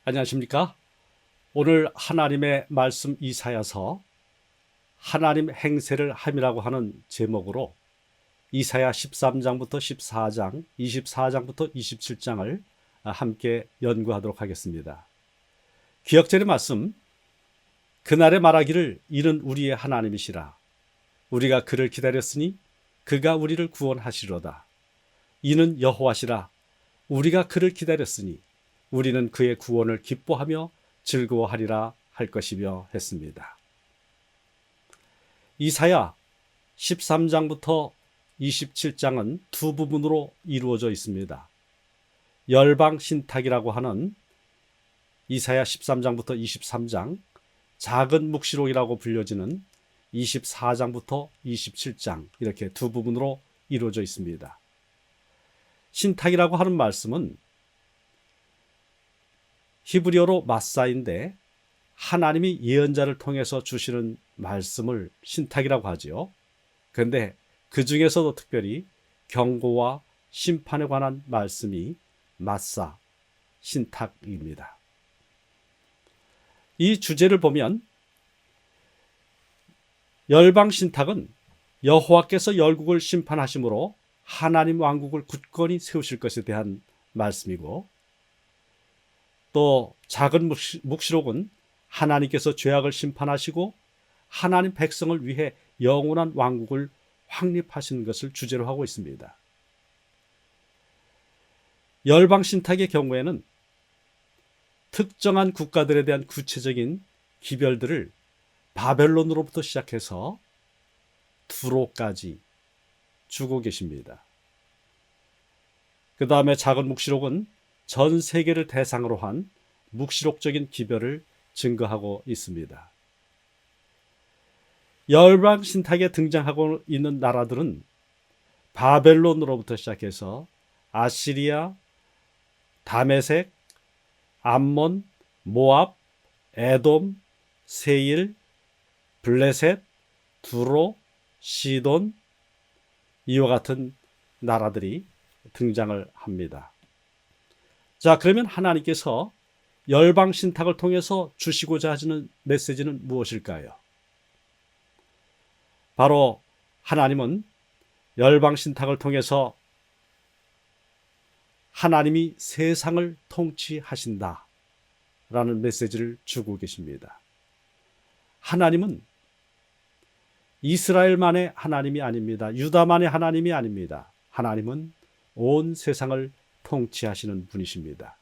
안녕하십니까? 오늘 하나님의 말씀 이사야서 하나님 행세를 함이라고 하는 제목으로 이사야 13장부터 14장, 24장부터 27장을 함께 연구하도록 하겠습니다. 기억절의 말씀, 그날에 말하기를 이는 우리의 하나님이시라. 우리가 그를 기다렸으니 그가 우리를 구원하시로다. 이는 여호와시라. 우리가 그를 기다렸으니 우리는 그의 구원을 기뻐하며 즐거워하리라 할 것이며 했습니다. 이사야 13장부터 27장은 두 부분으로 이루어져 있습니다. 열방 신탁이라고 하는 이사야 13장부터 23장, 작은 묵시록이라고 불려지는 24장부터 27장, 이렇게 두 부분으로 이루어져 있습니다. 신탁이라고 하는 말씀은 히브리어로 마사인데 하나님이 예언자를 통해서 주시는 말씀을 신탁이라고 하지요. 그런데 그 중에서도 특별히 경고와 심판에 관한 말씀이 마사, 신탁입니다. 이 주제를 보면 열방 신탁은 여호와께서 열국을 심판하심으로 하나님 왕국을 굳건히 세우실 것에 대한 말씀이고, 또 작은 묵시록은 하나님께서 죄악을 심판하시고 하나님 백성을 위해 영원한 왕국을 확립하시는 것을 주제로 하고 있습니다. 열방 신탁의 경우에는 특정한 국가들에 대한 구체적인 기별들을 바벨론으로부터 시작해서 두로까지 주고 계십니다. 그 다음에 작은 묵시록은 전 세계를 대상으로 한 묵시록적인 기별을 증거하고 있습니다. 열방 신탁에 등장하고 있는 나라들은 바벨론으로부터 시작해서 아시리아, 다메섹, 암몬, 모압, 에돔, 세일, 블레셋, 두로, 시돈, 이와 같은 나라들이 등장을 합니다. 자, 그러면 하나님께서 열방 신탁을 통해서 주시고자 하시는 메시지는 무엇일까요? 바로 하나님은 열방 신탁을 통해서 하나님이 세상을 통치하신다 라는 메시지를 주고 계십니다. 하나님은 이스라엘만의 하나님이 아닙니다. 유다만의 하나님이 아닙니다. 하나님은 온 세상을 통치하시는 분이십니다.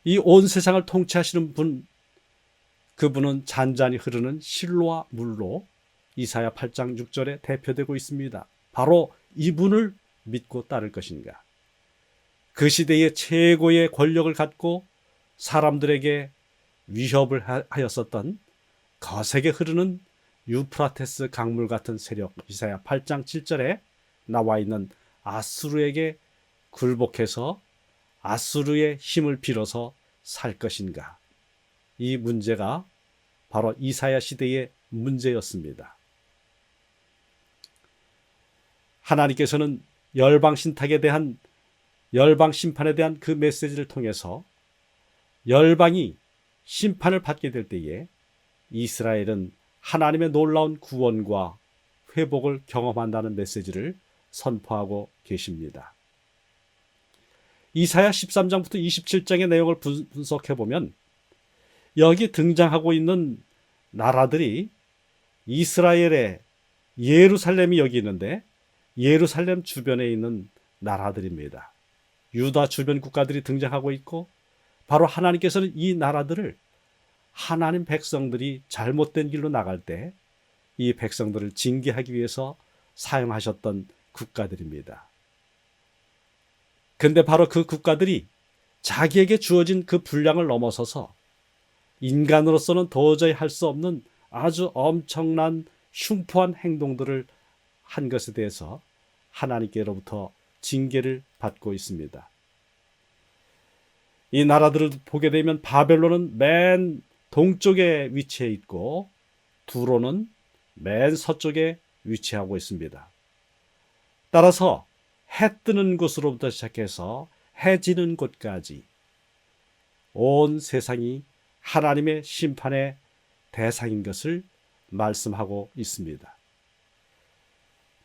이 온 세상을 통치하시는 분, 그분은 잔잔히 흐르는 실로와 물로 이사야 8장 6절에 대표되고 있습니다. 바로 이분을 믿고 따를 것인가? 그 시대의 최고의 권력을 갖고 사람들에게 위협을 하였었던 거세게 흐르는 유프라테스 강물 같은 세력, 이사야 8장 7절에 나와 있는 아수르에게 굴복해서 아수르의 힘을 빌어서 살 것인가? 이 문제가 바로 이사야 시대의 문제였습니다. 하나님께서는 열방 신탁에 대한, 열방 심판에 대한 그 메시지를 통해서 열방이 심판을 받게 될 때에 이스라엘은 하나님의 놀라운 구원과 회복을 경험한다는 메시지를 선포하고 계십니다. 이사야 13장부터 27장의 내용을 분석해 보면 여기 등장하고 있는 나라들이 이스라엘의 예루살렘이 여기 있는데 예루살렘 주변에 있는 나라들입니다. 유다 주변 국가들이 등장하고 있고, 바로 하나님께서는 이 나라들을 하나님 백성들이 잘못된 길로 나갈 때 이 백성들을 징계하기 위해서 사용하셨던 국가들입니다. 그런데 바로 그 국가들이 자기에게 주어진 그 분량을 넘어서서 인간으로서는 도저히 할 수 없는 아주 엄청난 흉포한 행동들을 한 것에 대해서 하나님께로부터 징계를 받고 있습니다. 이 나라들을 보게 되면 바벨론은 맨 동쪽에 위치해 있고 두로는 맨 서쪽에 위치하고 있습니다. 따라서 해 뜨는 곳으로부터 시작해서 해 지는 곳까지 온 세상이 하나님의 심판의 대상인 것을 말씀하고 있습니다.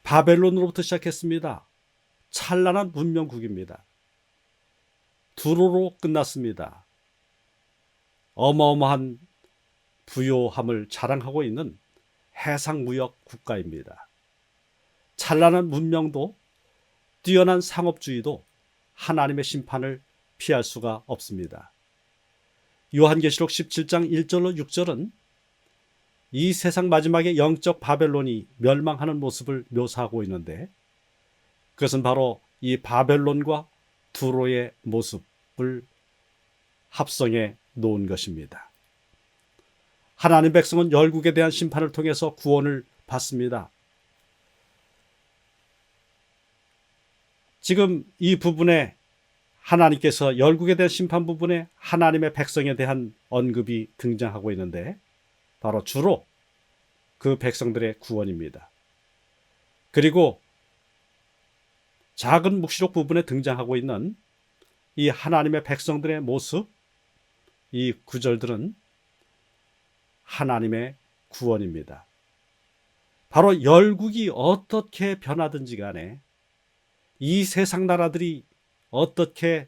바벨론으로부터 시작했습니다. 찬란한 문명국입니다. 두로로 끝났습니다. 어마어마한 부요함을 자랑하고 있는 해상무역 국가입니다. 찬란한 문명도 뛰어난 상업주의도 하나님의 심판을 피할 수가 없습니다. 요한계시록 17장 1절로 6절은 이 세상 마지막에 영적 바벨론이 멸망하는 모습을 묘사하고 있는데, 그것은 바로 이 바벨론과 두로의 모습을 합성해 놓은 것입니다. 하나님 백성은 열국에 대한 심판을 통해서 구원을 받습니다. 지금 이 부분에 하나님께서 열국에 대한 심판 부분에 하나님의 백성에 대한 언급이 등장하고 있는데, 바로 주로 그 백성들의 구원입니다. 그리고 작은 묵시록 부분에 등장하고 있는 이 하나님의 백성들의 모습, 이 구절들은 하나님의 구원입니다. 바로 열국이 어떻게 변하든지 간에, 이 세상 나라들이 어떻게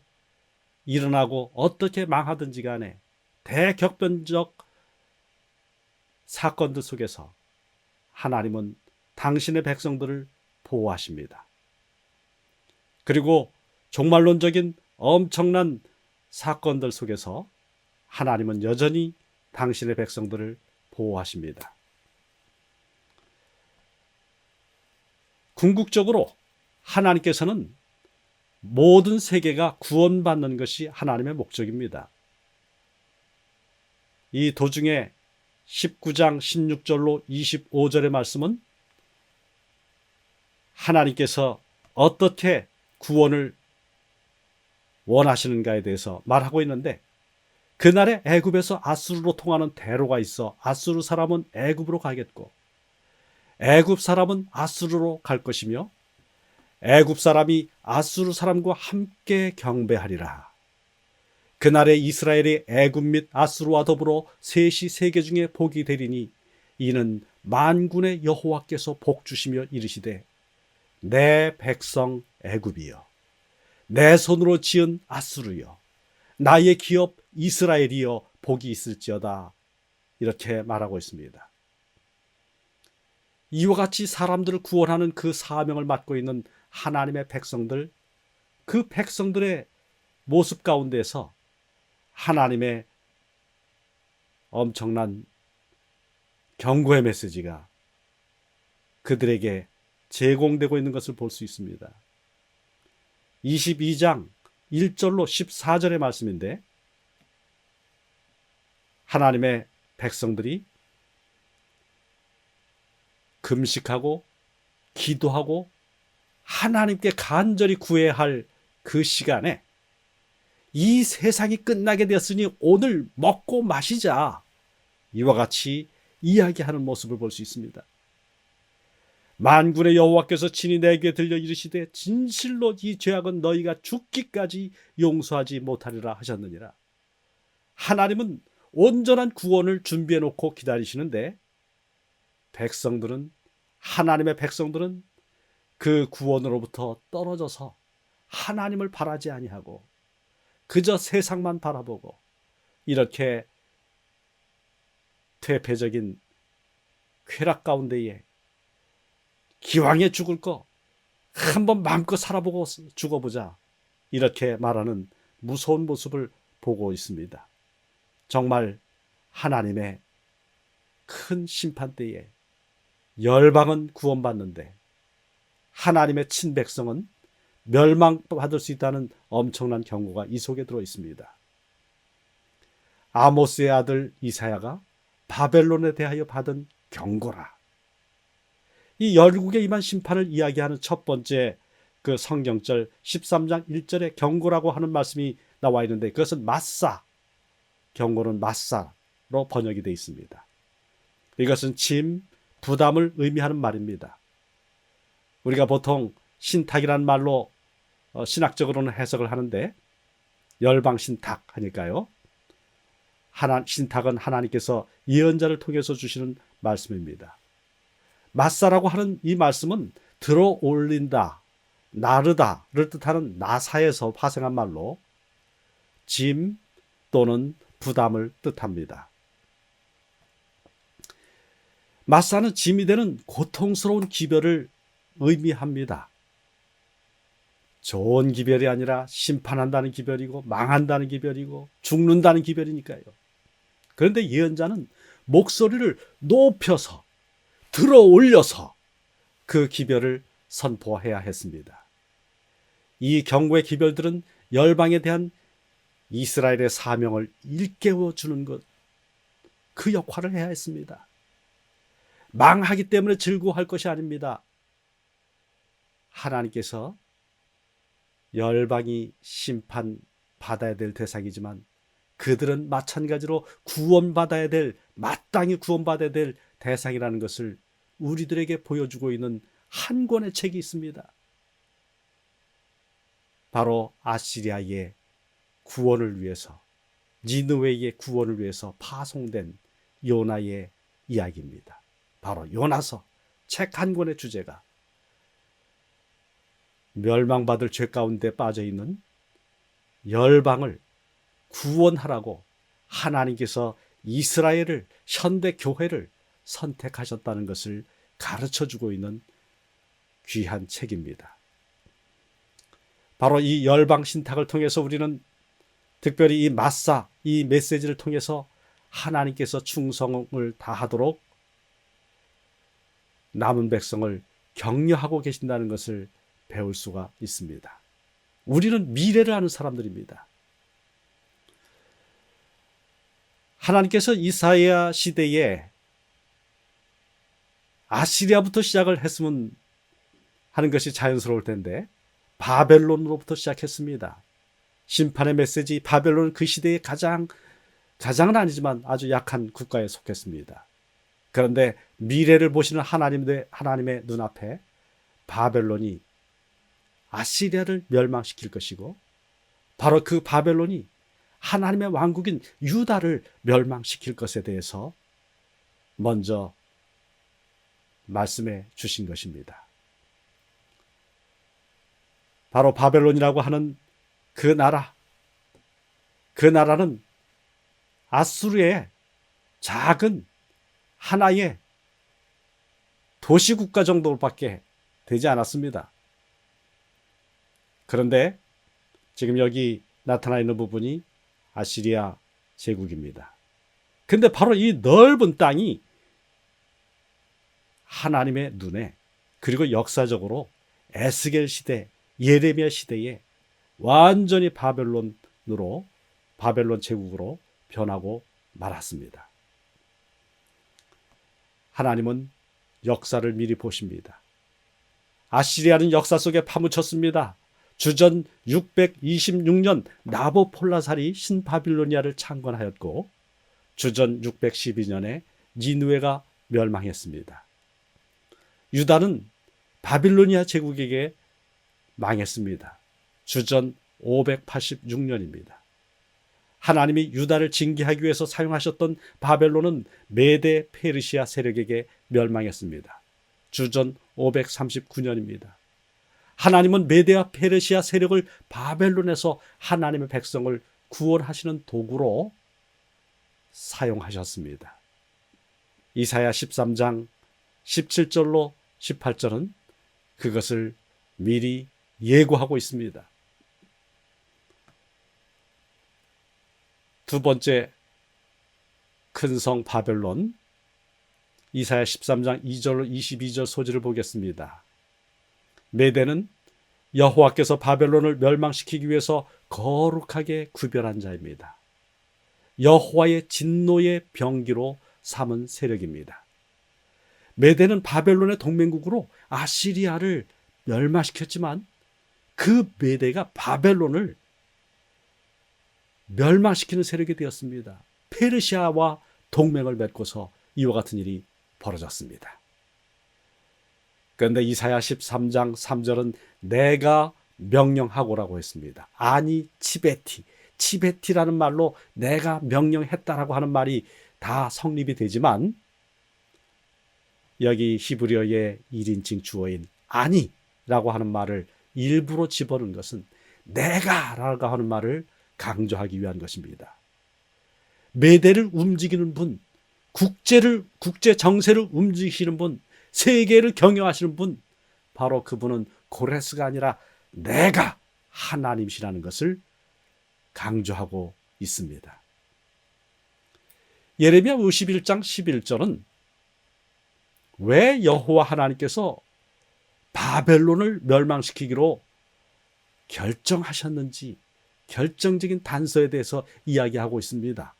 일어나고 어떻게 망하든지 간에 대격변적 사건들 속에서 하나님은 당신의 백성들을 보호하십니다. 그리고 종말론적인 엄청난 사건들 속에서 하나님은 여전히 당신의 백성들을 보호하십니다. 궁극적으로 하나님께서는 모든 세계가 구원받는 것이 하나님의 목적입니다. 이 도중에 19장 16절로 25절의 말씀은 하나님께서 어떻게 구원을 원하시는가에 대해서 말하고 있는데, 그날에 애굽에서 아수르로 통하는 대로가 있어 아수르 사람은 애굽으로 가겠고 애굽 사람은 아수르로 갈 것이며 애굽 사람이 아수르 사람과 함께 경배하리라. 그날에 이스라엘이 애굽 및 아수르와 더불어 셋이 세계 중에 복이 되리니 이는 만군의 여호와께서 복 주시며 이르시되 내 백성 애굽이여, 내 손으로 지은 아수르여, 나의 기업 이스라엘이여 복이 있을지어다. 이렇게 말하고 있습니다. 이와 같이 사람들을 구원하는 그 사명을 맡고 있는 하나님의 백성들, 그 백성들의 모습 가운데서 하나님의 엄청난 경고의 메시지가 그들에게 제공되고 있는 것을 볼 수 있습니다. 22장 1절로 14절의 말씀인데, 하나님의 백성들이 금식하고 기도하고 하나님께 간절히 구해야 할 그 시간에 이 세상이 끝나게 되었으니 오늘 먹고 마시자, 이와 같이 이야기하는 모습을 볼 수 있습니다. 만군의 여호와께서 친히 내게 들려 이르시되 진실로 이 죄악은 너희가 죽기까지 용서하지 못하리라 하셨느니라. 하나님은 온전한 구원을 준비해 놓고 기다리시는데, 하나님의 백성들은 그 구원으로부터 떨어져서 하나님을 바라지 아니하고 그저 세상만 바라보고 이렇게 퇴폐적인 쾌락 가운데에 기왕에 죽을 거 한번 마음껏 살아보고 죽어보자, 이렇게 말하는 무서운 모습을 보고 있습니다. 정말 하나님의 큰 심판 때에 열방은 구원받는데 하나님의 친백성은 멸망받을 수 있다는 엄청난 경고가 이 속에 들어 있습니다. 아모스의 아들 이사야가 바벨론에 대하여 받은 경고라. 이 열국에 임한 심판을 이야기하는 첫 번째 그 성경절 13장 1절에 경고라고 하는 말씀이 나와 있는데, 그것은 마사, 경고는 마사로 번역이 되어 있습니다. 이것은 짐, 부담을 의미하는 말입니다. 우리가 보통 신탁이라는 말로 신학적으로는 해석을 하는데, 열방신탁 하니까요, 신탁은 하나님께서 예언자를 통해서 주시는 말씀입니다. 마사라고 하는 이 말씀은 들어 올린다, 나르다를 뜻하는 나사에서 파생한 말로 짐 또는 부담을 뜻합니다. 마사는 짐이 되는 고통스러운 기별을 의미합니다. 좋은 기별이 아니라 심판한다는 기별이고 망한다는 기별이고 죽는다는 기별이니까요. 그런데 예언자는 목소리를 높여서 들어 올려서 그 기별을 선포해야 했습니다. 이 경고의 기별들은 열방에 대한 이스라엘의 사명을 일깨워 주는 것, 그 역할을 해야 했습니다. 망하기 때문에 즐거워할 것이 아닙니다. 하나님께서 열방이 심판받아야 될 대상이지만 그들은 마찬가지로 구원받아야 될, 마땅히 구원받아야 될 대상이라는 것을 우리들에게 보여주고 있는 한 권의 책이 있습니다. 바로 아시리아의 구원을 위해서, 니느웨의 구원을 위해서 파송된 요나의 이야기입니다. 바로 요나서 책 한 권의 주제가 멸망받을 죄 가운데 빠져있는 열방을 구원하라고 하나님께서 이스라엘을, 현대 교회를 선택하셨다는 것을 가르쳐주고 있는 귀한 책입니다. 바로 이 열방 신탁을 통해서 우리는 특별히 이 마사, 이 메시지를 통해서 하나님께서 충성을 다하도록 남은 백성을 격려하고 계신다는 것을 배울 수가 있습니다. 우리는 미래를 아는 사람들입니다. 하나님께서 이사야 시대에 아시리아부터 시작을 했으면 하는 것이 자연스러울 텐데 바벨론으로부터 시작했습니다. 심판의 메시지, 바벨론은 그 시대의 가장은 아니지만 아주 약한 국가에 속했습니다. 그런데 미래를 보시는 하나님의 눈앞에 바벨론이 아시리아를 멸망시킬 것이고 바로 그 바벨론이 하나님의 왕국인 유다를 멸망시킬 것에 대해서 먼저 말씀해 주신 것입니다. 바로 바벨론이라고 하는 그 나라는 아수르의 작은 하나의 도시국가 정도밖에 되지 않았습니다. 그런데 지금 여기 나타나 있는 부분이 아시리아 제국입니다. 근데 바로 이 넓은 땅이 하나님의 눈에, 그리고 역사적으로 에스겔 시대, 예레미야 시대에 완전히 바벨론 제국으로 변하고 말았습니다. 하나님은 역사를 미리 보십니다. 아시리아는 역사 속에 파묻혔습니다. 주전 626년 나보폴라살이 신바빌로니아를 창건하였고 주전 612년에 니느웨가 멸망했습니다. 유다는 바빌로니아 제국에게 망했습니다. 주전 586년입니다. 하나님이 유다를 징계하기 위해서 사용하셨던 바벨론은 메데 페르시아 세력에게 멸망했습니다. 주전 539년입니다. 하나님은 메데와 페르시아 세력을 바벨론에서 하나님의 백성을 구원하시는 도구로 사용하셨습니다. 이사야 13장 17절로 18절은 그것을 미리 예고하고 있습니다. 두 번째 큰 성 바벨론, 이사야 13장 2절로 22절 소지를 보겠습니다. 메대는 여호와께서 바벨론을 멸망시키기 위해서 거룩하게 구별한 자입니다. 여호와의 진노의 병기로 삼은 세력입니다. 메대는 바벨론의 동맹국으로 아시리아를 멸망시켰지만 그 메대가 바벨론을 멸망시키는 세력이 되었습니다. 페르시아와 동맹을 맺고서 이와 같은 일이 벌어졌습니다. 그런데 이사야 13장 3절은 내가 명령하고라고 했습니다. 아니 치베티, 치베티라는 말로 내가 명령했다라고 하는 말이 다 성립이 되지만 여기 히브리어의 1인칭 주어인 아니라고 하는 말을 일부러 집어넣은 것은 내가라고 하는 말을 강조하기 위한 것입니다. 매대를 움직이는 분, 국제 정세를 움직이시는 분, 세계를 경영하시는 분, 바로 그분은 고레스가 아니라 내가 하나님이시라는 것을 강조하고 있습니다. 예레미야 51장 11절은 왜 여호와 하나님께서 바벨론을 멸망시키기로 결정하셨는지 결정적인 단서에 대해서 이야기하고 있습니다.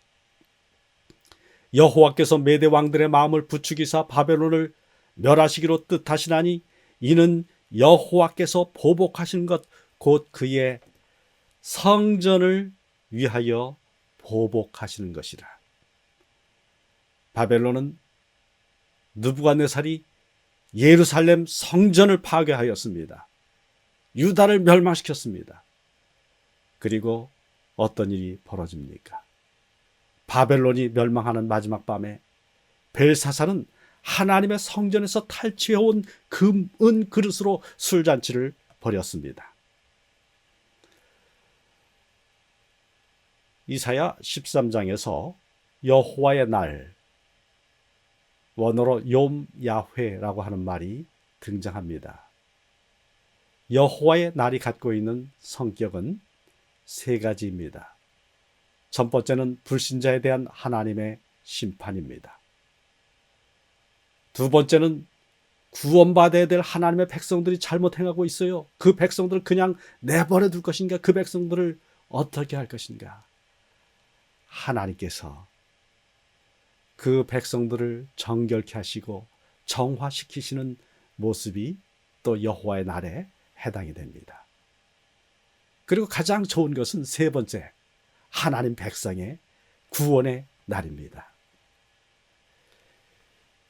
여호와께서 메대 왕들의 마음을 부추기사 바벨론을 멸하시기로 뜻하시나니 이는 여호와께서 보복하신 것 곧 그의 성전을 위하여 보복하시는 것이라. 바벨론은 느부갓네살이 예루살렘 성전을 파괴하였습니다. 유다를 멸망시켰습니다. 그리고 어떤 일이 벌어집니까? 바벨론이 멸망하는 마지막 밤에 벨사살은 하나님의 성전에서 탈취해온 금, 은 그릇으로 술잔치를 벌였습니다. 이사야 13장에서 여호와의 날, 원어로 욤 야훼라고 하는 말이 등장합니다. 여호와의 날이 갖고 있는 성격은 세 가지입니다. 첫 번째는 불신자에 대한 하나님의 심판입니다. 두 번째는 구원받아야 될 하나님의 백성들이 잘못 행하고 있어요. 그 백성들을 그냥 내버려 둘 것인가? 그 백성들을 어떻게 할 것인가? 하나님께서 그 백성들을 정결케 하시고 정화시키시는 모습이 또 여호와의 날에 해당이 됩니다. 그리고 가장 좋은 것은 세 번째, 하나님 백성의 구원의 날입니다.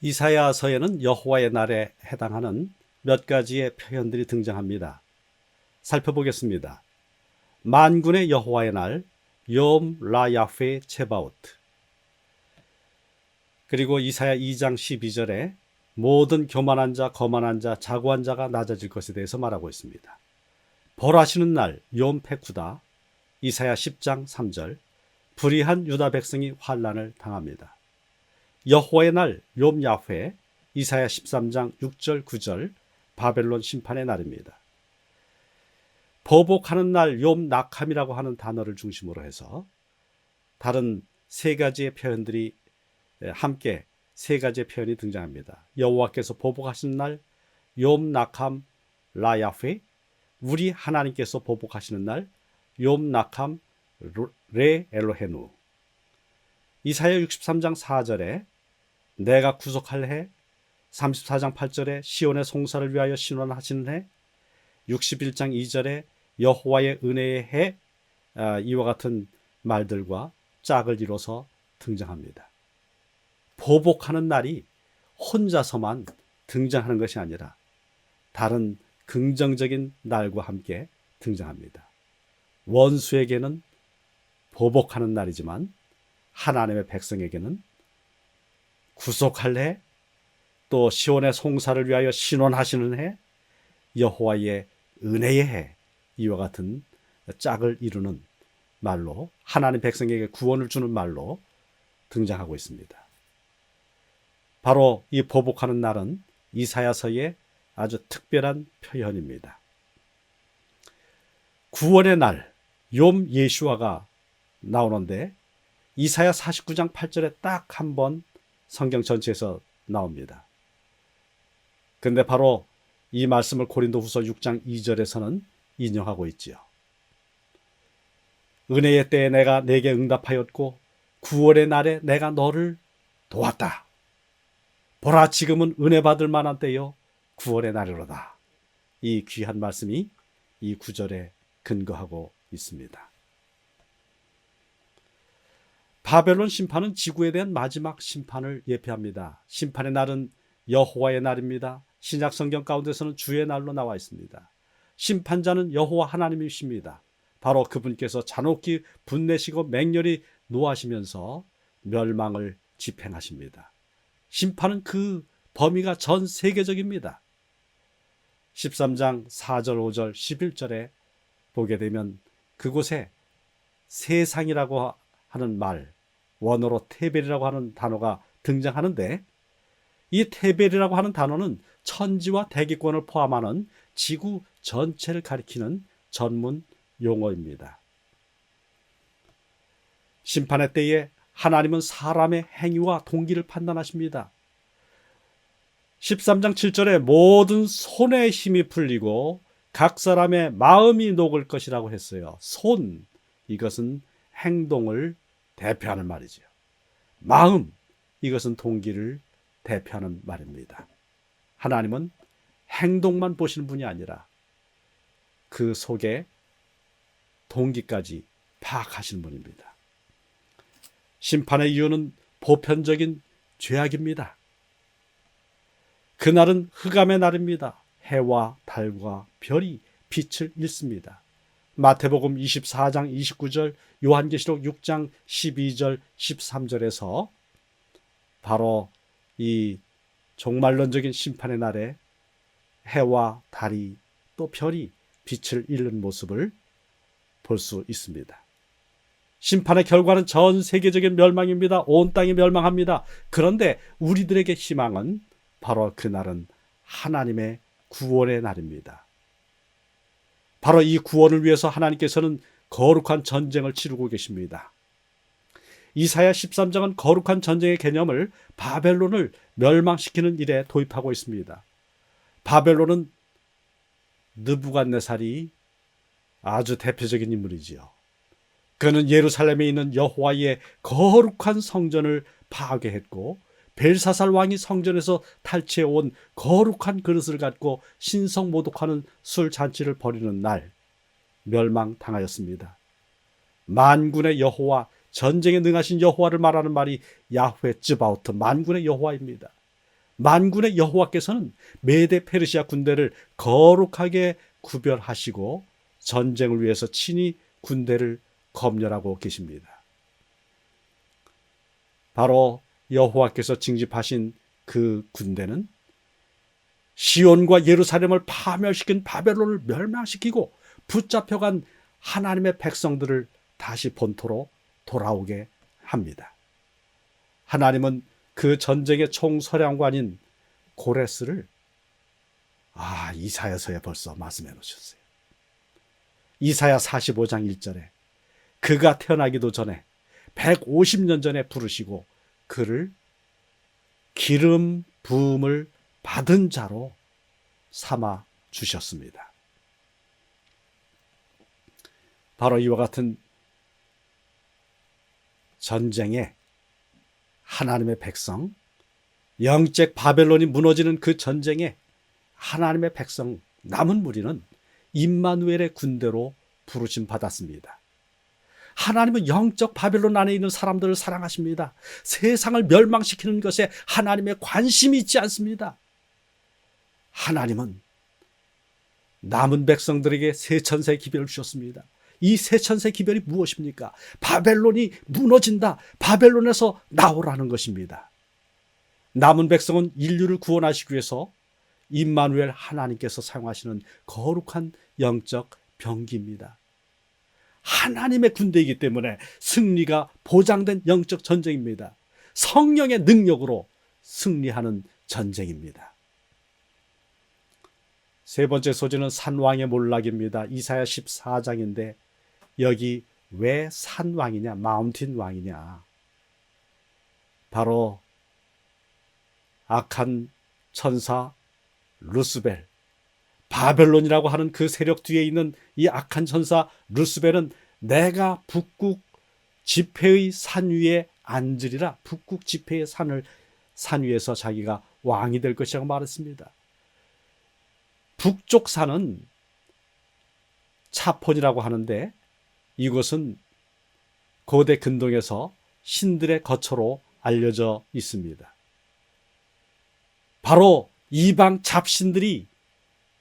이사야서에는 여호와의 날에 해당하는 몇 가지의 표현들이 등장합니다. 살펴보겠습니다. 만군의 여호와의 날, 욤 라야페 체바오트. 그리고 이사야 2장 12절에 모든 교만한 자, 거만한 자, 자고한 자가 낮아질 것에 대해서 말하고 있습니다. 벌하시는 날, 욤 페쿠다. 이사야 10장 3절. 불의한 유다 백성이 환난을 당합니다. 여호와의 날, 욤 야훼. 이사야 13장 6절 9절. 바벨론 심판의 날입니다. 보복하는 날, 욤 낙함이라고 하는 단어를 중심으로 해서 다른 세 가지의 표현들이 함께 세 가지의 표현이 등장합니다. 여호와께서 보복하시는 날, 욤 낙함 라야훼. 우리 하나님께서 보복하시는 날, 욤 낙함 레 엘로헤누. 이사야 63장 4절에 내가 구속할 해, 34장 8절에 시온의 송사를 위하여 신원하시는 해, 61장 2절에 여호와의 은혜의 해, 이와 같은 말들과 짝을 이뤄서 등장합니다. 보복하는 날이 혼자서만 등장하는 것이 아니라 다른 긍정적인 날과 함께 등장합니다. 원수에게는 보복하는 날이지만 하나님의 백성에게는 구속할 해, 또 시온의 송사를 위하여 신원하시는 해, 여호와의 은혜의 해, 이와 같은 짝을 이루는 말로 하나님 백성에게 구원을 주는 말로 등장하고 있습니다. 바로 이 보복하는 날은 이사야서의 아주 특별한 표현입니다. 구원의 날, 욤 예슈아가 나오는데 이사야 49장 8절에 딱 한 번 성경 전체에서 나옵니다. 근데 바로 이 말씀을 고린도후서 6장 2절에서는 인용하고 있지요. 은혜의 때에 내가 내게 응답하였고 구원의 날에 내가 너를 도왔다. 보라, 지금은 은혜 받을 만한 때요 구원의 날이로다. 이 귀한 말씀이 이 구절에 근거하고 있습니다. 바벨론 심판은 지구에 대한 마지막 심판을 예표합니다. 심판의 날은 여호와의 날입니다. 신약 성경 가운데서는 주의 날로 나와 있습니다. 심판자는 여호와 하나님이십니다. 바로 그분께서 잔혹히 분내시고 맹렬히 노하시면서 멸망을 집행하십니다. 심판은 그 범위가 전 세계적입니다. 13장 4절, 5절, 11절에 보게 되면 그곳에 세상이라고 하는 말, 원어로 테벨이라고 하는 단어가 등장하는데, 이 테벨이라고 하는 단어는 천지와 대기권을 포함하는 지구 전체를 가리키는 전문 용어입니다. 심판의 때에 하나님은 사람의 행위와 동기를 판단하십니다. 13장 7절에 모든 손의 힘이 풀리고 각 사람의 마음이 녹을 것이라고 했어요. 손, 이것은 행동을 대표하는 말이죠. 마음, 이것은 동기를 대표하는 말입니다. 하나님은 행동만 보시는 분이 아니라 그 속에 동기까지 파악하시는 분입니다. 심판의 이유는 보편적인 죄악입니다. 그날은 흑암의 날입니다. 해와 달과 별이 빛을 잃습니다. 마태복음 24장 29절, 요한계시록 6장 12절, 13절에서 바로 이 종말론적인 심판의 날에 해와 달이 또 별이 빛을 잃는 모습을 볼 수 있습니다. 심판의 결과는 전 세계적인 멸망입니다. 온 땅이 멸망합니다. 그런데 우리들에게 희망은 바로 그날은 하나님의 구원의 날입니다. 바로 이 구원을 위해서 하나님께서는 거룩한 전쟁을 치르고 계십니다. 이사야 13장은 거룩한 전쟁의 개념을 바벨론을 멸망시키는 일에 도입하고 있습니다. 바벨론은 느부갓네살이 아주 대표적인 인물이지요. 그는 예루살렘에 있는 여호와의 거룩한 성전을 파괴했고 벨사살 왕이 성전에서 탈취해온 거룩한 그릇을 갖고 신성 모독하는 술 잔치를 벌이는 날 멸망당하였습니다. 만군의 여호와, 전쟁에 능하신 여호와를 말하는 말이 야훼 쯔바오트, 만군의 여호와입니다. 만군의 여호와께서는 메데 페르시아 군대를 거룩하게 구별하시고 전쟁을 위해서 친히 군대를 검열하고 계십니다. 바로 여호와께서 징집하신 그 군대는 시온과 예루살렘을 파멸시킨 바벨론을 멸망시키고 붙잡혀간 하나님의 백성들을 다시 본토로 돌아오게 합니다. 하나님은 그 전쟁의 총서량관인 고레스를 이사야서에 벌써 말씀해 놓으셨어요. 이사야 45장 1절에 그가 태어나기도 전에 150년 전에 부르시고 그를 기름 부음을 받은 자로 삼아 주셨습니다. 바로 이와 같은 전쟁에 하나님의 백성, 영적 바벨론이 무너지는 그 전쟁에 하나님의 백성, 남은 무리는 임마누엘의 군대로 부르심 받았습니다. 하나님은 영적 바벨론 안에 있는 사람들을 사랑하십니다. 세상을 멸망시키는 것에 하나님의 관심이 있지 않습니다. 하나님은 남은 백성들에게 세천세 기별을 주셨습니다. 이 세천세 기별이 무엇입니까? 바벨론이 무너진다. 바벨론에서 나오라는 것입니다. 남은 백성은 인류를 구원하시기 위해서 임마누엘 하나님께서 사용하시는 거룩한 영적 병기입니다. 하나님의 군대이기 때문에 승리가 보장된 영적 전쟁입니다. 성령의 능력으로 승리하는 전쟁입니다. 세 번째 소재는 산왕의 몰락입니다. 이사야 14장인데 여기 왜 산왕이냐, 마운틴 왕이냐? 바로 악한 천사 루스벨, 바벨론이라고 하는 그 세력 뒤에 있는 이 악한 천사 루스벨은 내가 북극 지폐의 산 위에 앉으리라, 북극 지폐의 산 위에서 자기가 왕이 될 것이라고 말했습니다. 북쪽 산은 차폰이라고 하는데 이곳은 고대 근동에서 신들의 거처로 알려져 있습니다. 바로 이방 잡신들이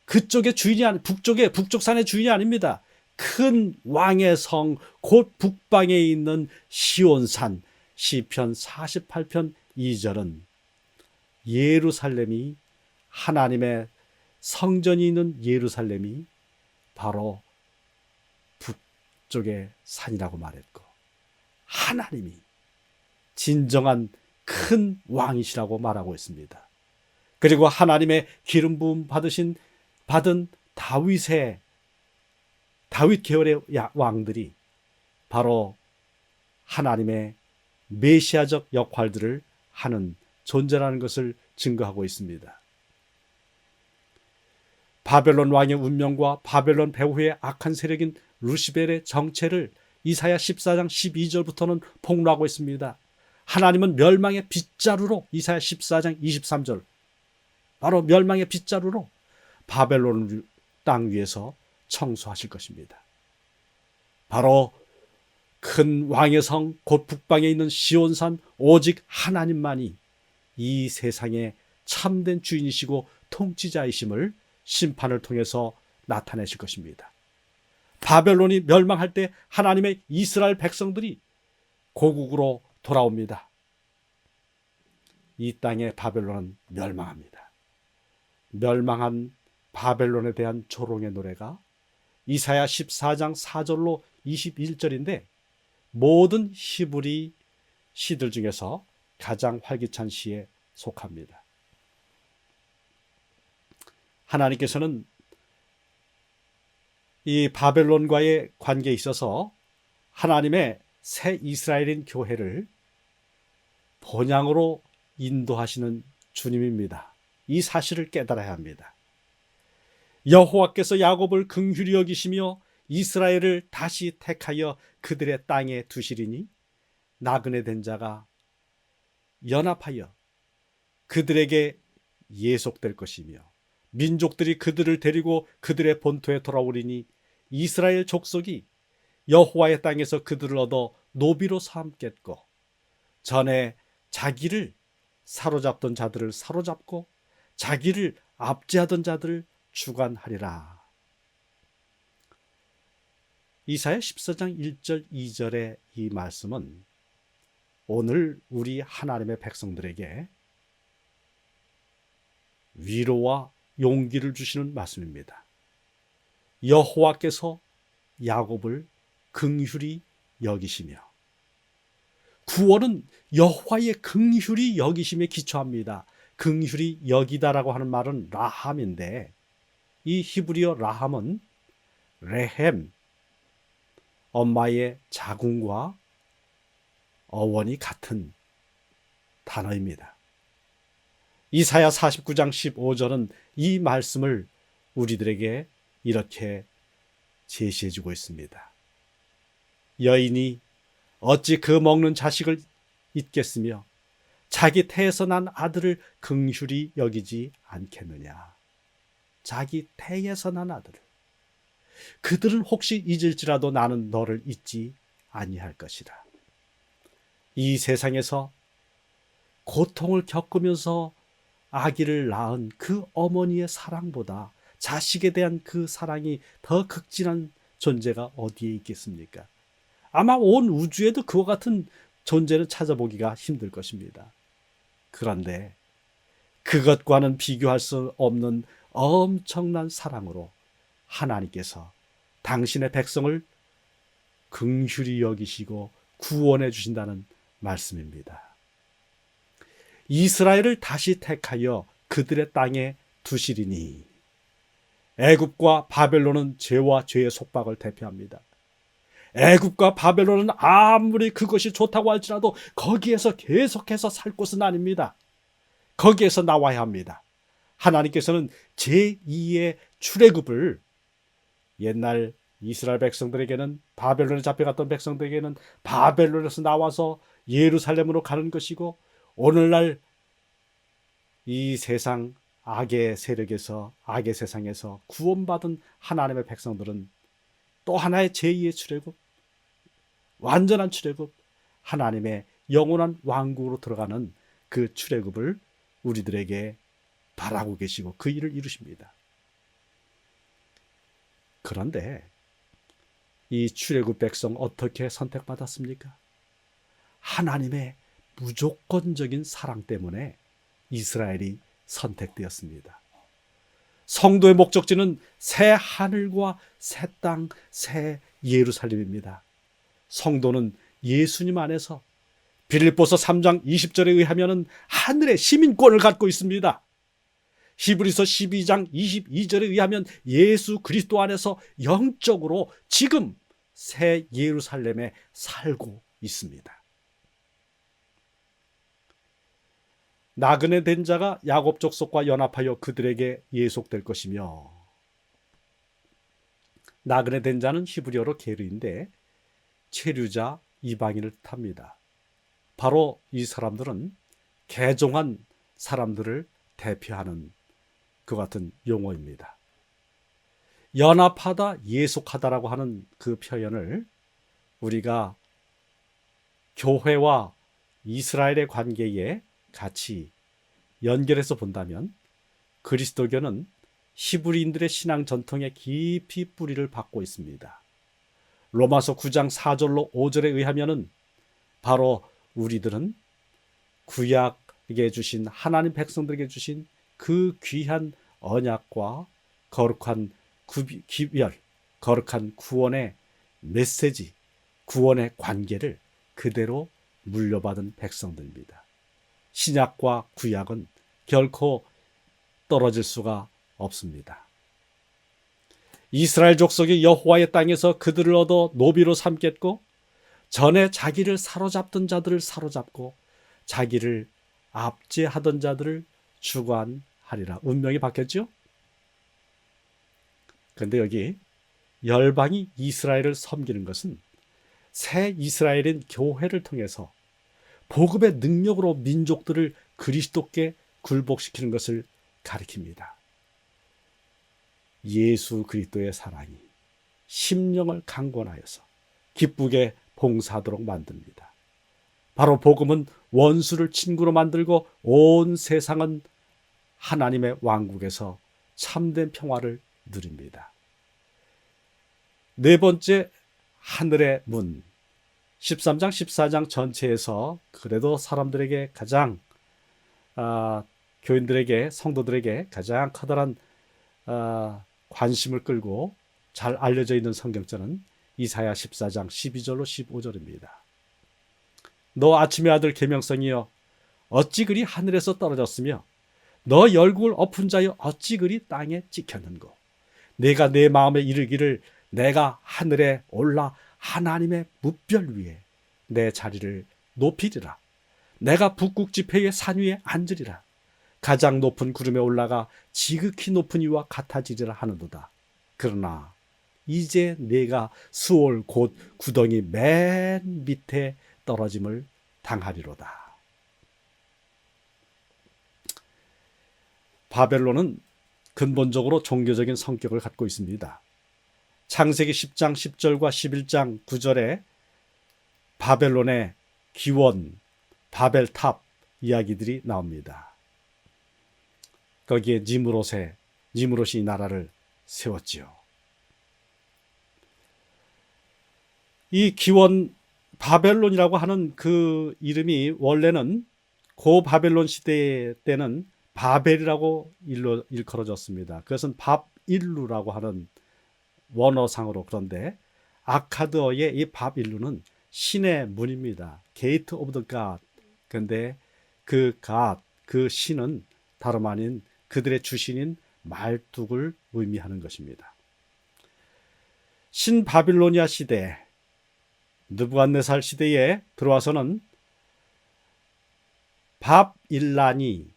그쪽의 주인이 북쪽 산의 주인이 아닙니다. 큰 왕의 성 곧 북방에 있는 시온산 시편 48편 2절은 예루살렘이 하나님의 성전이 있는 예루살렘이 바로 북쪽의 산이라고 말했고 하나님이 진정한 큰 왕이시라고 말하고 있습니다. 그리고 하나님의 기름 부음 받은 다윗 계열의 왕들이 바로 하나님의 메시아적 역할들을 하는 존재라는 것을 증거하고 있습니다. 바벨론 왕의 운명과 바벨론 배후의 악한 세력인 루시벨의 정체를 이사야 14장 12절부터는 폭로하고 있습니다. 하나님은 멸망의 빗자루로 이사야 14장 23절 바로 멸망의 빗자루로 바벨론 땅 위에서 청소하실 것입니다. 바로 큰 왕의 성 곧 북방에 있는 시온산 오직 하나님만이 이 세상의 참된 주인이시고 통치자이심을 심판을 통해서 나타내실 것입니다. 바벨론이 멸망할 때 하나님의 이스라엘 백성들이 고국으로 돌아옵니다. 이 땅의 바벨론은 멸망합니다. 멸망한 바벨론에 대한 조롱의 노래가 이사야 14장 4절로 21절인데 모든 히브리 시들 중에서 가장 활기찬 시에 속합니다. 하나님께서는 이 바벨론과의 관계에 있어서 하나님의 새 이스라엘인 교회를 본향으로 인도하시는 주님입니다. 이 사실을 깨달아야 합니다. 여호와께서 야곱을 긍휼히 여기시며 이스라엘을 다시 택하여 그들의 땅에 두시리니 나그네 된 자가 연합하여 그들에게 예속될 것이며 민족들이 그들을 데리고 그들의 본토에 돌아오리니 이스라엘 족속이 여호와의 땅에서 그들을 얻어 노비로 삼겠고 전에 자기를 사로잡던 자들을 사로잡고 자기를 압제하던 자들을 주관하리라. 이사야 14장 1절 2절의 이 말씀은 오늘 우리 하나님의 백성들에게 위로와 용기를 주시는 말씀입니다. 여호와께서 야곱을 긍휼히 여기시며 구원은 여호와의 긍휼히 여기심에 기초합니다. 긍휼히 여기다라고 하는 말은 라함인데 이 히브리어 라함은 레헴 엄마의 자궁과 어원이 같은 단어입니다. 이사야 49장 15절은 이 말씀을 우리들에게 이렇게 제시해주고 있습니다. 여인이 어찌 그 먹는 자식을 잊겠으며 자기 태에서 난 아들을 긍휼히 여기지 않겠느냐. 자기 태에서 난 아들을. 그들은 혹시 잊을지라도 나는 너를 잊지 아니할 것이라. 이 세상에서 고통을 겪으면서 아기를 낳은 그 어머니의 사랑보다 자식에 대한 그 사랑이 더 극진한 존재가 어디에 있겠습니까? 아마 온 우주에도 그와 같은 존재는 찾아보기가 힘들 것입니다. 그런데 그것과는 비교할 수 없는 엄청난 사랑으로 하나님께서 당신의 백성을 긍휼히 여기시고 구원해 주신다는 말씀입니다. 이스라엘을 다시 택하여 그들의 땅에 두시리니 애굽과 바벨론은 죄와 죄의 속박을 대표합니다. 애굽과 바벨론은 아무리 그것이 좋다고 할지라도 거기에서 계속해서 살 곳은 아닙니다. 거기에서 나와야 합니다. 하나님께서는 제2의 출애굽을 옛날 이스라엘 백성들에게는 바벨론에 잡혀갔던 백성들에게는 바벨론에서 나와서 예루살렘으로 가는 것이고 오늘날 이 세상 악의 세력에서 악의 세상에서 구원받은 하나님의 백성들은 또 하나의 제2의 출애굽, 완전한 출애굽, 하나님의 영원한 왕국으로 들어가는 그 출애굽을 우리들에게 바라고 계시고 그 일을 이루십니다. 그런데 이 출애굽 백성 어떻게 선택받았습니까? 하나님의 무조건적인 사랑 때문에 이스라엘이 선택되었습니다. 성도의 목적지는 새 하늘과 새 땅, 새 예루살렘입니다. 성도는 예수님 안에서 빌립보서 3장 20절에 의하면 하늘의 시민권을 갖고 있습니다. 히브리서 12장 22절에 의하면 예수 그리스도 안에서 영적으로 지금 새 예루살렘에 살고 있습니다. 나그네 된 자가 야곱 족속과 연합하여 그들에게 예속될 것이며, 나그네 된 자는 히브리어로 게르인데 체류자 이방인을 뜻합니다. 바로 이 사람들은 개종한 사람들을 대표하는 그 같은 용어입니다. 연합하다, 예속하다라고 하는 그 표현을 우리가 교회와 이스라엘의 관계에 같이 연결해서 본다면 그리스도교는 히브리인들의 신앙 전통에 깊이 뿌리를 받고 있습니다. 로마서 9장 4절로 5절에 의하면 바로 우리들은 구약에 주신 하나님 백성들에게 주신 그 귀한 언약과 거룩한 기별, 거룩한 구원의 메시지, 구원의 관계를 그대로 물려받은 백성들입니다. 신약과 구약은 결코 떨어질 수가 없습니다. 이스라엘 족속이 여호와의 땅에서 그들을 얻어 노비로 삼겠고, 전에 자기를 사로잡던 자들을 사로잡고 자기를 압제하던 자들을 주관하리라. 운명이 바뀌었죠? 그런데 여기 열방이 이스라엘을 섬기는 것은 새 이스라엘인 교회를 통해서 복음의 능력으로 민족들을 그리스도께 굴복시키는 것을 가리킵니다. 예수 그리스도의 사랑이 심령을 강권하여서 기쁘게 봉사하도록 만듭니다. 바로 복음은 원수를 친구로 만들고 온 세상은 하나님의 왕국에서 참된 평화를 누립니다. 네 번째, 하늘의 문. 13장, 14장 전체에서 그래도 사람들에게 가장 교인들에게, 성도들에게 가장 커다란 관심을 끌고 잘 알려져 있는 성경절은 이사야 14장 12절로 15절입니다. 너 아침의 아들 계명성이여, 어찌 그리 하늘에서 떨어졌으며 너 열국을 엎은 자여 어찌 그리 땅에 찍혔는고. 내가 내 마음에 이르기를 내가 하늘에 올라 하나님의 무별 위에 내 자리를 높이리라. 내가 북극 지폐의 산 위에 앉으리라. 가장 높은 구름에 올라가 지극히 높은 이와 같아지리라 하는도다. 그러나 이제 내가 수올 곧 구덩이 맨 밑에 떨어짐을 당하리로다. 바벨론은 근본적으로 종교적인 성격을 갖고 있습니다. 창세기 10장 10절과 11장 9절에 바벨론의 기원, 바벨탑 이야기들이 나옵니다. 거기에 니므롯이 이 나라를 세웠지요. 이 기원 바벨론이라고 하는 그 이름이 원래는 고 바벨론 시대 때는 바벨이라고 일컬어졌습니다. 그것은 밥일루라고 하는 원어상으로. 그런데 아카드어의 이 밥일루는 신의 문입니다. 게이트 오브 더 갓. 그런데 그 갓, 그 신은 다름 아닌 그들의 주신인 말뚝을 의미하는 것입니다. 신바빌로니아 시대, 느부갓네살 시대에 들어와서는 밥일라니인데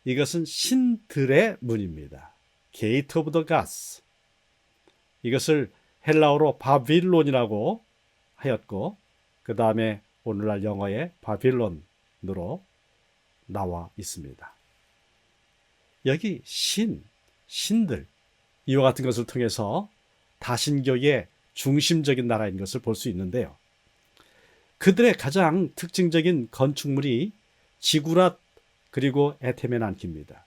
이것은 신들의 문입니다. 게이트 오브 더 갓스. 이것을 헬라어로 바빌론이라고 하였고, 그 다음에 오늘날 영어의 바빌론으로 나와 있습니다. 여기 신들, 이와 같은 것을 통해서 다신교의 중심적인 나라인 것을 볼 수 있는데요. 그들의 가장 특징적인 건축물이 지구랏 그리고 에테멘안키입니다.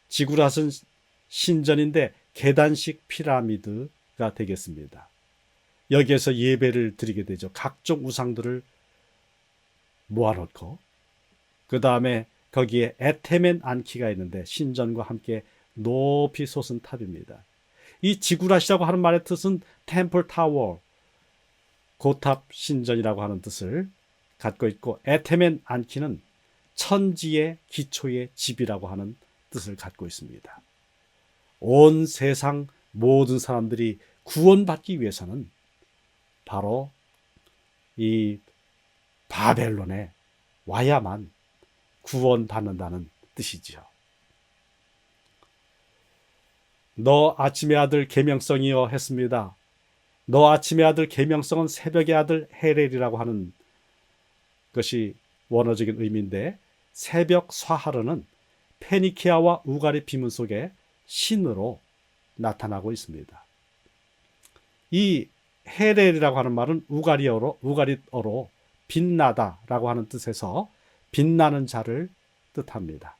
지구랏은 신전인데 계단식 피라미드가 되겠습니다. 여기에서 예배를 드리게 되죠. 각종 우상들을 모아놓고 그 다음에 거기에 에테멘 안키가 있는데 신전과 함께 높이 솟은 탑입니다. 이 지구라시라고 하는 말의 뜻은 템플 타워, 고탑 신전이라고 하는 뜻을 갖고 있고, 에테멘 안키는 천지의 기초의 집이라고 하는 뜻을 갖고 있습니다. 온 세상 모든 사람들이 구원받기 위해서는 바로 이 바벨론에 와야만 구원받는다는 뜻이지요. 너 아침의 아들 계명성이여 했습니다. 너 아침의 아들 계명성은 새벽의 아들 헤렐이라고 하는 것이 원어적인 의미인데, 새벽 사하르는 페니키아와 우가리 비문 속에 신으로 나타나고 있습니다. 이 헤렐이라고 하는 말은 우가리어로 빛나다라고 하는 뜻에서 빛나는 자를 뜻합니다.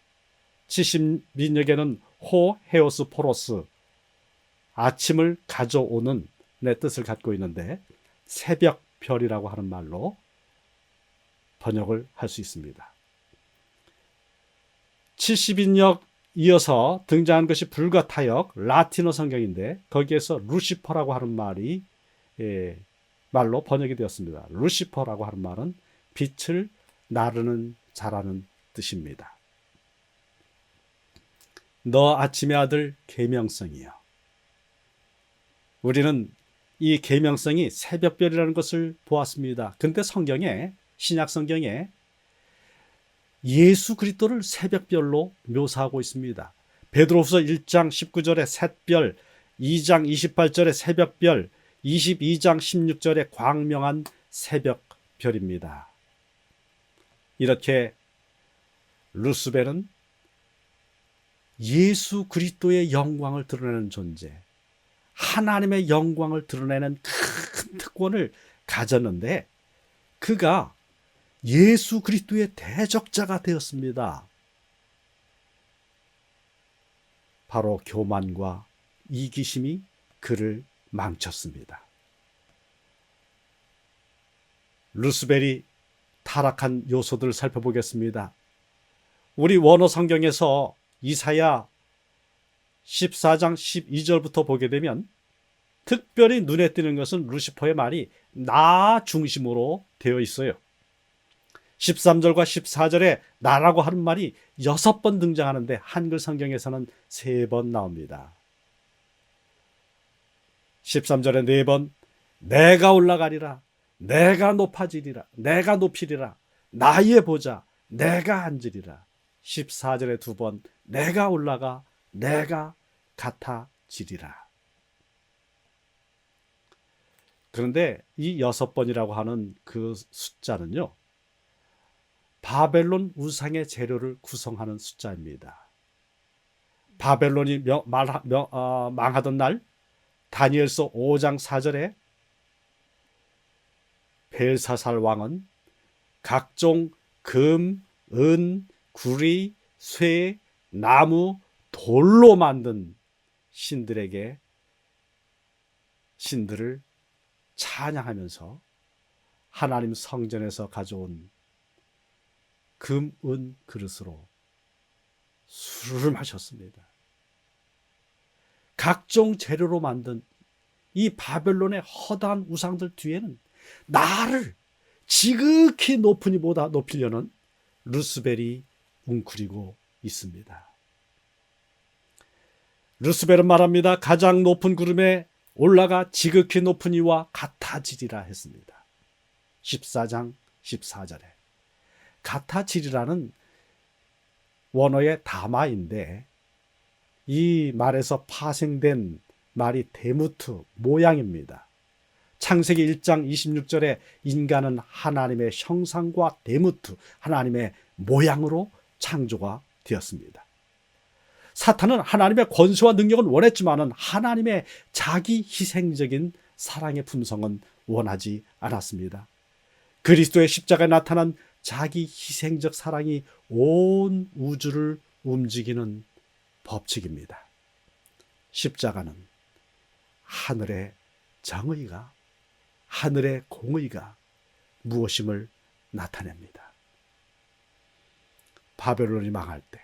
70민역에는 호 헤오스 포로스, 아침을 가져오는 내 뜻을 갖고 있는데, 새벽 별이라고 하는 말로 번역을 할 수 있습니다. 70인역 이어서 등장한 것이 불가타역 라틴어 성경인데, 거기에서 루시퍼라고 하는 말이 말로 번역이 되었습니다. 루시퍼라고 하는 말은 빛을 나르는 자라는 뜻입니다. 너 아침의 아들 계명성이여. 우리는 이 계명성이 새벽별이라는 것을 보았습니다. 근데 성경에, 신약 성경에 예수 그리스도를 새벽별로 묘사하고 있습니다. 베드로후서 1장 19절에 샛별, 2장 28절에 새벽별, 22장 16절에 광명한 새벽별입니다. 이렇게 루스벨은 예수 그리스도의 영광을 드러내는 존재, 하나님의 영광을 드러내는 큰 특권을 가졌는데, 그가 예수 그리스도의 대적자가 되었습니다. 바로 교만과 이기심이 그를 망쳤습니다. 루스벨이 타락한 요소들을 살펴보겠습니다. 우리 원어 성경에서 이사야 14장 12절부터 보게 되면 특별히 눈에 띄는 것은 루시퍼의 말이 나 중심으로 되어 있어요. 13절과 14절에 나라고 하는 말이 6번 등장하는데 한글 성경에서는 3번 나옵니다. 13절에 4번 내가 올라가리라, 내가 높아지리라, 내가 높이리라, 나의 보좌, 내가 앉으리라. 14절에 2번 내가 올라가, 내가 같아지리라. 그런데 이 6번이라고 하는 그 숫자는요, 바벨론 우상의 재료를 구성하는 숫자입니다. 바벨론이 망하던 날, 다니엘서 5장 4절에 벨사살 왕은 각종 금, 은, 구리, 쇠, 나무, 돌로 만든 신들을 찬양하면서 하나님 성전에서 가져온 금, 은 그릇으로 술을 마셨습니다. 각종 재료로 만든 이 바벨론의 허다한 우상들 뒤에는 나를 지극히 높은 이보다 높이려는 루스벨이 웅크리고 있습니다. 루스벨은 말합니다. 가장 높은 구름에 올라가 지극히 높은 이와 같아지리라 했습니다. 14장 14절에 같아지리라는 원어의 다마인데, 이 말에서 파생된 말이 데무트, 모양입니다. 창세기 1장 26절에 인간은 하나님의 형상과 데무트, 하나님의 모양으로 창조가 되었습니다. 사탄은 하나님의 권세와 능력은 원했지만 하나님의 자기 희생적인 사랑의 품성은 원하지 않았습니다. 그리스도의 십자가에 나타난 자기 희생적 사랑이 온 우주를 움직이는 법칙입니다. 십자가는 하늘의 정의가 하늘의 공의가 무엇임을 나타냅니다. 바벨론이 망할 때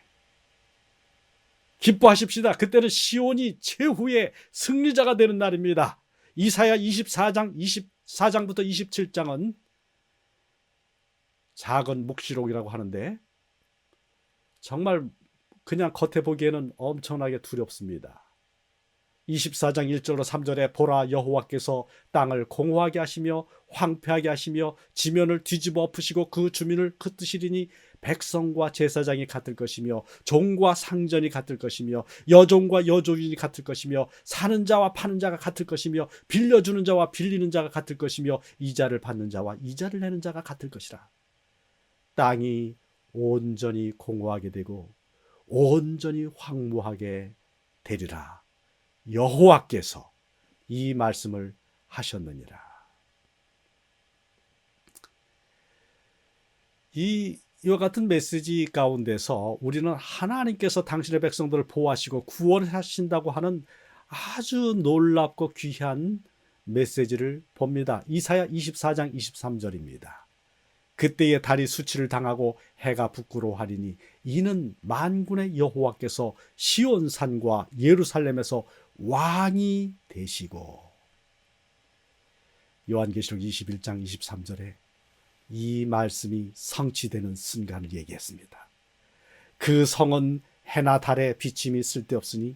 기뻐하십시다. 그때는 시온이 최후의 승리자가 되는 날입니다. 이사야 24장부터 27장은 작은 묵시록이라고 하는데 정말 그냥 겉에 보기에는 엄청나게 두렵습니다. 24장 1절로 3절에 보라 여호와께서 땅을 공허하게 하시며 황폐하게 하시며 지면을 뒤집어 엎으시고 그 주민을 흩으시리니 백성과 제사장이 같을 것이며 종과 상전이 같을 것이며 여종과 여종이 같을 것이며 사는 자와 파는 자가 같을 것이며 빌려주는 자와 빌리는 자가 같을 것이며 이자를 받는 자와 이자를 내는 자가 같을 것이라. 땅이 온전히 공허하게 되고 온전히 황무하게 되리라. 여호와께서 이 말씀을 하셨느니라. 이와 같은 메시지 가운데서 우리는 하나님께서 당신의 백성들을 보호하시고 구원하신다고 하는 아주 놀랍고 귀한 메시지를 봅니다. 이사야 24장 23절입니다. 그때의 달이 수치를 당하고 해가 부끄러워하리니 이는 만군의 여호와께서 시온산과 예루살렘에서 왕이 되시고. 요한계시록 21장 23절에 이 말씀이 성취되는 순간을 얘기했습니다. 그 성은 해나 달의 비침이 쓸데없으니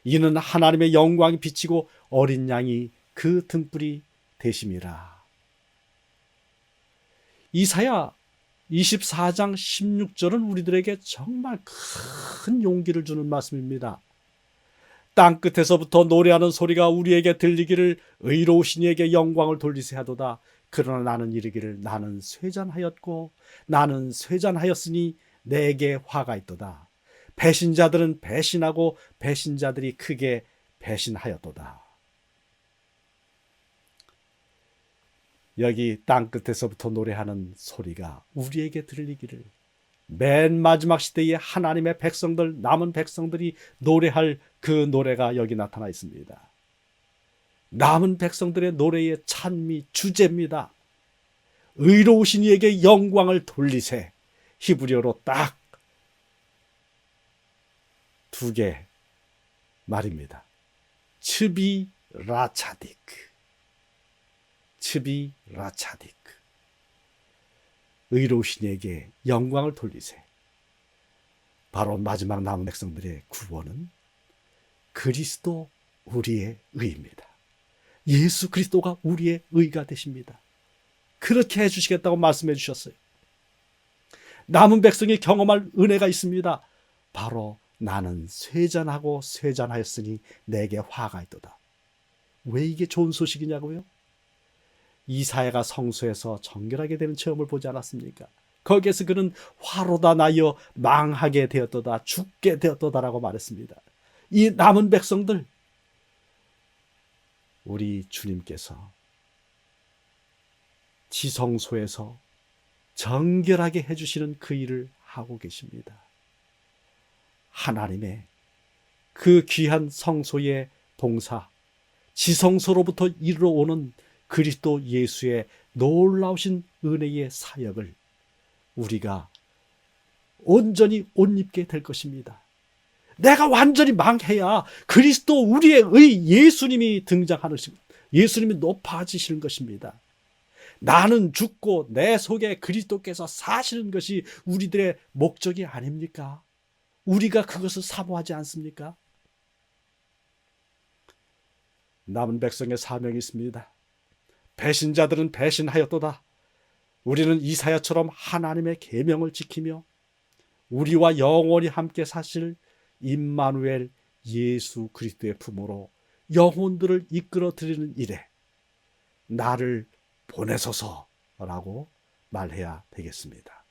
이는 하나님의 영광이 비치고 어린 양이 그 등불이 되심이라. 이사야 24장 16절은 우리들에게 정말 큰 용기를 주는 말씀입니다. 땅끝에서부터 노래하는 소리가 우리에게 들리기를 의로우신 이에게 영광을 돌리세 하도다. 그러나 나는 이르기를 나는 쇠잔하였고 나는 쇠잔하였으니 내게 화가 있도다. 배신자들은 배신하고 배신자들이 크게 배신하였도다. 여기 땅끝에서부터 노래하는 소리가 우리에게 들리기를, 맨 마지막 시대에 하나님의 백성들, 남은 백성들이 노래할 그 노래가 여기 나타나 있습니다. 남은 백성들의 노래의 찬미 주제입니다. 의로우신 이에게 영광을 돌리세. 히브리어로 딱 두 개 말입니다. 츠비 라차디크, 츠비 라차디크. 의로우신 이에게 영광을 돌리세. 바로 마지막 남은 백성들의 구원은 그리스도 우리의 의입니다. 예수 그리스도가 우리의 의가 되십니다. 그렇게 해주시겠다고 말씀해 주셨어요. 남은 백성이 경험할 은혜가 있습니다. 바로 나는 쇠잔하고 쇠잔하였으니 내게 화가 있도다. 왜 이게 좋은 소식이냐고요? 이사야가 성소에서 정결하게 되는 체험을 보지 않았습니까? 거기에서 그는 화로다 나여 망하게 되었도다, 죽게 되었도다라고 말했습니다. 이 남은 백성들, 우리 주님께서 지성소에서 정결하게 해주시는 그 일을 하고 계십니다. 하나님의 그 귀한 성소의 봉사, 지성소로부터 이르러오는 그리스도 예수의 놀라우신 은혜의 사역을 우리가 온전히 옷 입게 될 것입니다. 내가 완전히 망해야 그리스도 우리의 의 예수님이 등장하는, 예수님이 높아지시는 것입니다. 나는 죽고 내 속에 그리스도께서 사시는 것이 우리들의 목적이 아닙니까? 우리가 그것을 사모하지 않습니까? 남은 백성의 사명이 있습니다. 배신자들은 배신하였도다. 우리는 이사야처럼 하나님의 계명을 지키며 우리와 영원히 함께 사실 임마누엘 예수 그리스도의 품으로 영혼들을 이끌어 드리는 일에 나를 보내소서라고 말해야 되겠습니다.